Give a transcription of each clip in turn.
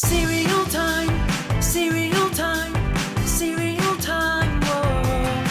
Cereal time, cereal time, cereal time, whoa.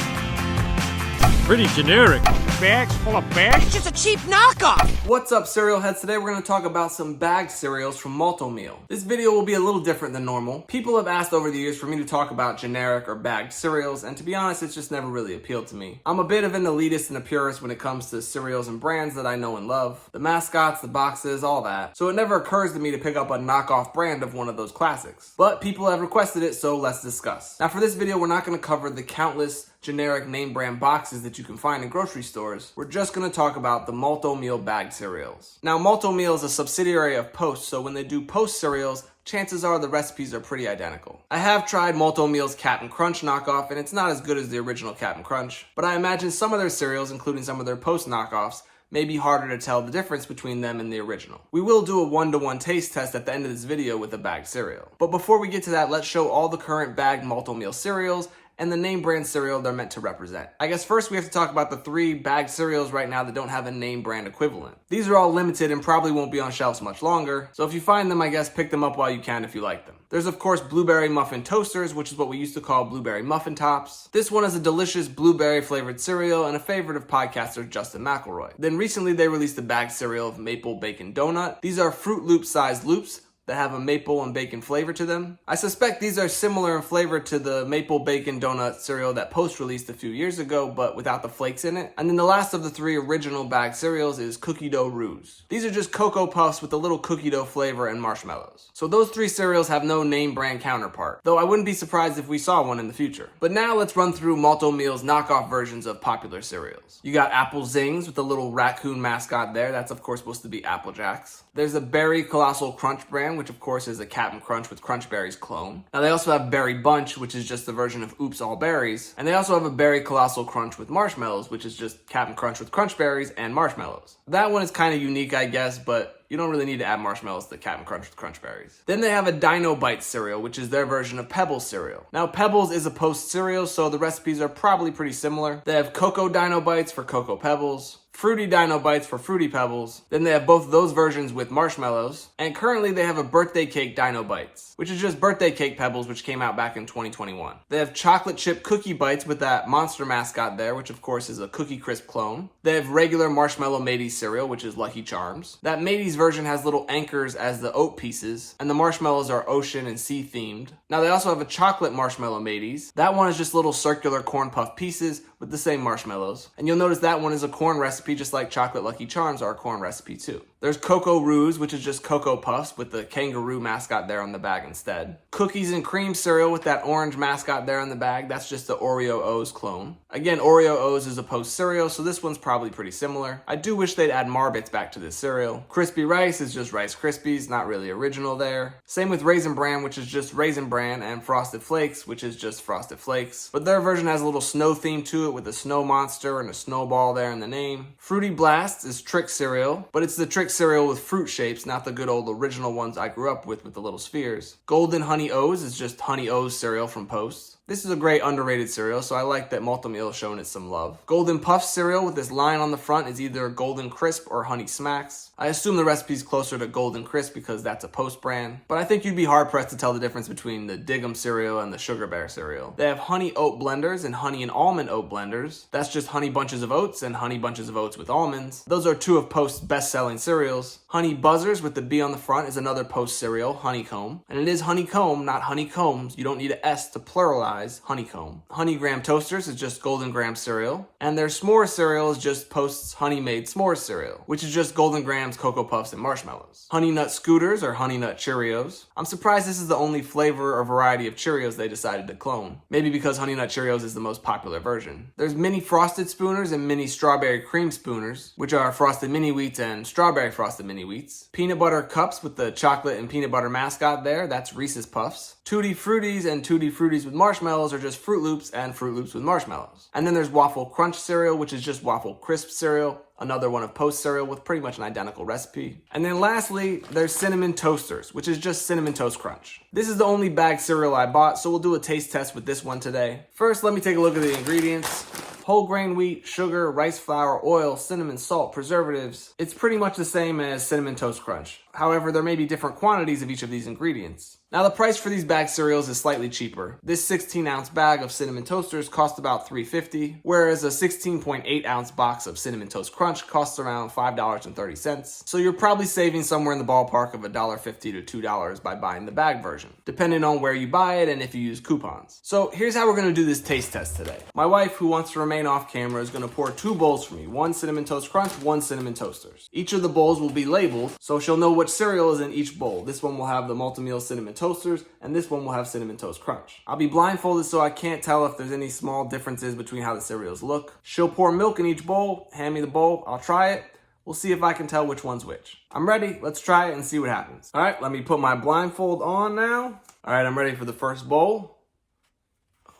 Pretty generic. Bags full of bags? It's just a cheap knockoff! What's up, cereal heads? Today we're going to talk about some bagged cereals from Malt-o-Meal. This video will be a little different than normal. People have asked over the years for me to talk about generic or bagged cereals, and to be honest, it's just never really appealed to me. I'm a bit of an elitist and a purist when it comes to cereals and brands that I know and love. The mascots, the boxes, all that. So it never occurs to me to pick up a knockoff brand of one of those classics. But people have requested it, so let's discuss. Now for this video, we're not going to cover the countless generic name brand boxes that you can find in grocery stores. We're just going to talk about the Malt-o-Meal bagged cereals. Now Malt-o-Meal is a subsidiary of Post, so when they do Post cereals, chances are the recipes are pretty identical. I have tried Malt-o-Meal's Cap'n Crunch knockoff, and it's not as good as the original Cap'n Crunch, but I imagine some of their cereals, including some of their Post knockoffs, may be harder to tell the difference between them and the original. We will do a 1-to-1 taste test at the end of this video with a bagged cereal. But before we get to that, let's show all the current bagged Malt-o-Meal cereals and the name brand cereal they're meant to represent. I guess first we have to talk about the 3 bagged cereals right now that don't have a name brand equivalent. These are all limited and probably won't be on shelves much longer, so if you find them, I guess pick them up while you can if you like them. There's of course Blueberry Muffin Toasters, which is what we used to call Blueberry Muffin Tops. This one is a delicious blueberry flavored cereal and a favorite of podcaster Justin McElroy. Then recently they released a bagged cereal of Maple Bacon Donut. These are Fruit Loop sized loops that have a maple and bacon flavor to them. I suspect these are similar in flavor to the Maple Bacon Donut cereal that Post released a few years ago, but without the flakes in it. And then the last of the 3 original bagged cereals is Cookie Dough Roos. These are just Cocoa Puffs with a little cookie dough flavor and marshmallows. So those 3 cereals have no name brand counterpart, though I wouldn't be surprised if we saw one in the future. But now let's run through Malt-o-Meal's knockoff versions of popular cereals. You got Apple Zings with the little raccoon mascot there. That's of course supposed to be Apple Jacks. There's a Berry Colossal Crunch brand, which of course is a Cap'n Crunch with Crunch Berries clone. Now they also have Berry Bunch, which is just the version of Oops All Berries. And they also have a Berry Colossal Crunch with Marshmallows, which is just Cap'n Crunch with Crunch Berries and Marshmallows. That one is kind of unique, I guess, but you don't really need to add marshmallows to Cap'n Crunch with Crunch Berries. Then they have a Dino Bites cereal, which is their version of Pebbles cereal. Now Pebbles is a Post cereal, so the recipes are probably pretty similar. They have Cocoa Dino Bites for Cocoa Pebbles, Fruity Dino Bites for Fruity Pebbles. Then they have both of those versions with marshmallows. And currently they have a Birthday Cake Dino Bites, which is just Birthday Cake Pebbles, which came out back in 2021. They have Chocolate Chip Cookie Bites with that monster mascot there, which of course is a Cookie Crisp clone. They have regular Marshmallow Mateys cereal, which is Lucky Charms. That Mateys version has little anchors as the oat pieces, and the marshmallows are ocean and sea themed. Now they also have a Chocolate Marshmallow Mateys. That one is just little circular corn puff pieces with the same marshmallows. And you'll notice that one is a corn recipe, just like Chocolate Lucky Charms are a corn recipe too. There's Cocoa Roos, which is just Cocoa Puffs with the kangaroo mascot there on the bag instead. Cookies and Cream cereal with that orange mascot there on the bag. That's just the Oreo O's clone. Again, Oreo O's is a Post cereal, so this one's probably pretty similar. I do wish they'd add Marbits back to this cereal. Crispy Rice is just Rice Krispies, not really original there. Same with Raisin Bran, which is just Raisin Bran, and Frosted Flakes, which is just Frosted Flakes. But their version has a little snow theme to it with a snow monster and a snowball there in the name. Fruity Blasts is Trick cereal, but it's the Trick cereal with fruit shapes, not the good old original ones I grew up with the little spheres. Golden Honey O's is just Honey O's cereal from Post. This is a great underrated cereal, so I like that Malt-o-Meal has shown it some love. Golden Puff cereal with this line on the front is either Golden Crisp or Honey Smacks. I assume the recipe's closer to Golden Crisp because that's a Post brand, but I think you'd be hard pressed to tell the difference between the Dig-'em cereal and the Sugar Bear cereal. They have Honey Oat Blenders and Honey and Almond Oat Blenders. That's just Honey Bunches of Oats and Honey Bunches of Oats with almonds. Those are 2 of Post's best-selling cereals. Honey Buzzers with the B on the front is another Post cereal, Honeycomb. And it is honeycomb, not honeycombs. You don't need an S to pluralize honeycomb. Honey Graham Toasters is just Golden Graham cereal. And their S'more cereal is just Post's Honey Made S'mores cereal, which is just Golden Grahams, Cocoa Puffs, and marshmallows. Honey Nut Scooters or Honey Nut Cheerios. I'm surprised this is the only flavor or variety of Cheerios they decided to clone. Maybe because Honey Nut Cheerios is the most popular version. There's Mini Frosted Spooners and Mini Strawberry Cream Spooners, which are Frosted Mini Wheats and Strawberry Frosted Mini Wheats. Peanut Butter Cups with the chocolate and peanut butter mascot there, that's Reese's Puffs. Tutti Fruities and Tutti Fruities with marshmallows are just Fruit Loops and Fruit Loops with marshmallows. And then there's Waffle Crunch cereal, which is just Waffle Crisp cereal. Another one of Post cereal with pretty much an identical recipe. And then lastly, there's Cinnamon Toasters, which is just Cinnamon Toast Crunch. This is the only bagged cereal I bought, so we'll do a taste test with this one today. First, let me take a look at the ingredients. whole grain wheat, sugar, rice flour, oil, cinnamon, salt, preservatives. It's pretty much the same as Cinnamon Toast Crunch. However, there may be different quantities of each of these ingredients. Now, the price for these bag cereals is slightly cheaper. This 16-ounce bag of Cinnamon Toasters costs about $3.50, whereas a 16.8-ounce box of Cinnamon Toast Crunch costs around $5.30. So you're probably saving somewhere in the ballpark of $1.50 to $2 by buying the bag version, depending on where you buy it and if you use coupons. So here's how we're gonna do this taste test today. My wife, who wants to remain off camera, is gonna pour 2 bowls for me, 1 Cinnamon Toast Crunch, 1 Cinnamon Toasters. Each of the bowls will be labeled, so she'll know what cereal is in each bowl. This one will have the Malt-o-Meal Cinnamon Toasters, and this one will have Cinnamon Toast Crunch. I'll be blindfolded so I can't tell if there's any small differences between how the cereals look. She'll pour milk in each bowl, hand me the bowl, I'll try it. We'll see if I can tell which one's which. I'm ready, let's try it and see what happens. All right, let me put my blindfold on now. All right, I'm ready for the first bowl.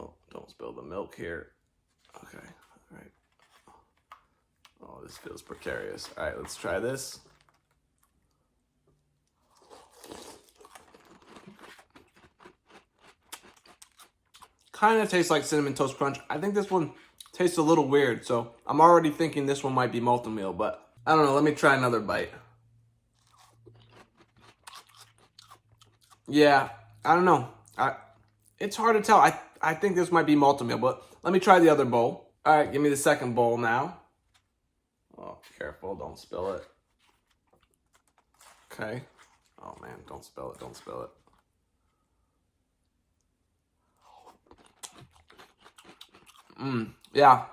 Oh, don't spill the milk here. Okay, all right. Oh, this feels precarious. All right, let's try this. Kind of tastes like Cinnamon Toast Crunch. I think this one tastes a little weird, so I'm already thinking this one might be Malt-o-Meal, but I don't know. Let me try another bite. Yeah, I don't know. It's hard to tell. I think this might be Malt-o-Meal, but let me try the other bowl. All right, give me the second bowl now. Oh, careful, don't spill it. Okay. Oh man, don't spill it, don't spill it. Yeah.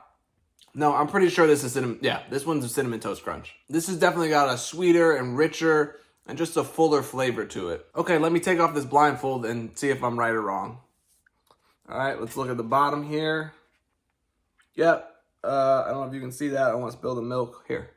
No, I'm pretty sure this is cinnamon. Yeah, this one's a Cinnamon Toast Crunch. This has definitely got a sweeter and richer and just a fuller flavor to it. Okay, let me take off this blindfold and see if I'm right or wrong. All right, let's look at the bottom here. Yep. I don't know if you can see that. I don't want to spill the milk here.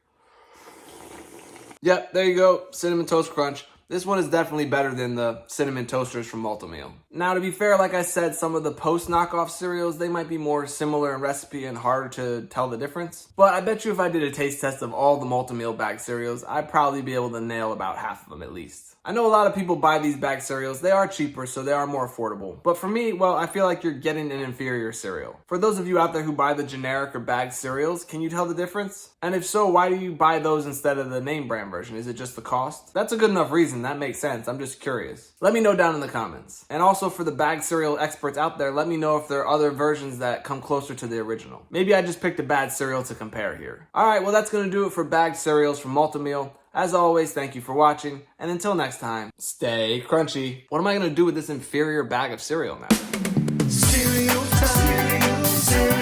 Yep, there you go. Cinnamon Toast Crunch. This one is definitely better than the Cinnamon Toasters from Malt-o-Meal. Now, to be fair, like I said, some of the post-knockoff cereals, they might be more similar in recipe and harder to tell the difference. But I bet you if I did a taste test of all the Malt-o-Meal bag cereals, I'd probably be able to nail about half of them at least. I know a lot of people buy these bag cereals. They are cheaper, so they are more affordable. But for me, well, I feel like you're getting an inferior cereal. For those of you out there who buy the generic or bag cereals, can you tell the difference? And if so, why do you buy those instead of the name brand version? Is it just the cost? That's a good enough reason. That makes sense. I'm just curious. Let me know down in the comments. And also for the bag cereal experts out there, let me know if there are other versions that come closer to the original. Maybe I just picked a bad cereal to compare here. All right, well, that's going to do it for bag cereals from Malt-o-Meal. As always, thank you for watching, and until next time, stay crunchy. What am I going to do with this inferior bag of cereal now? Cereal time. Cereal.